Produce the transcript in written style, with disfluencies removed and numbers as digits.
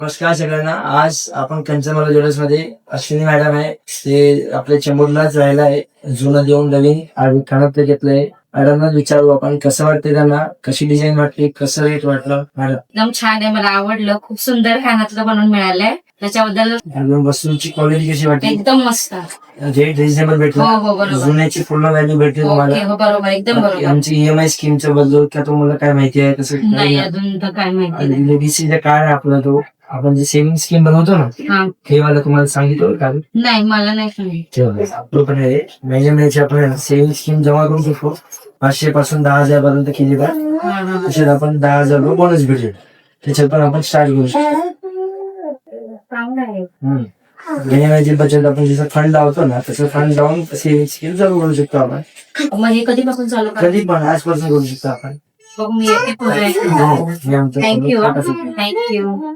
नमस्कार सगळ्यांना. आज आपण कंचनमाला ज्वेलर्स मध्ये अश्विनी मॅडम आहे, ते आपल्या चेंबूरलाच राहिला आहे. जुनं देऊन नवीन आणि कानातलं घेतलंय. मॅडमला विचारू आपण कसं वाटते, त्यांना कशी डिझाईन वाटली, कसं रेट वाटलं. मॅडम एकदम छान आहे, मला आवडलं. खूप सुंदर कानातलं बनवून मिळालंय, त्याच्याबद्दल मॅडम वस्तूंची क्वालिटी कशी वाटली? एकदम मस्त. रेट रिझनेबल हो भेटला, हो बरोबर. जुन्याची पूर्ण व्हॅल्यू भेटली ओके तुम्हाला. हो बरोबर, एकदम बरोबर. आमची EMI स्कीमच्या बद्दल का तुम्हाला काय माहिती आहे? कसं नाही अजून तर काय माहिती नाही. लेडीसीचा कार्ड आहे आपला, तो आपण जे सेव्हिंग स्कीम बनवतो ना, हा हे मला तुम्हाला सांगितलं का? नाही मला नाही सांगितलं. आपलं पण आहे महिन्याची आपण सेव्हिंग स्कीम जमा करू शकतो. 500 पासून 10,000 पर्यंत केली का हा, हा. त्याच्यात आपण 10,000 रुपये बोनस भेटेल. त्याच्यात पण आपण स्टार्ट करू शकतो. चांगलं आहे. महिन्याची बचत आपण जसं फंड लावतो ना, तसं फंड लावून सेव्हिंग स्कीम चालू करू शकतो आपण. मग हे कधीपासून चालू करा? कधी पण आजपासून करू शकतो आपण. बघू मी येते पुढे. हो, हे आमचं थँक्यू छोटंसं थँक्यू.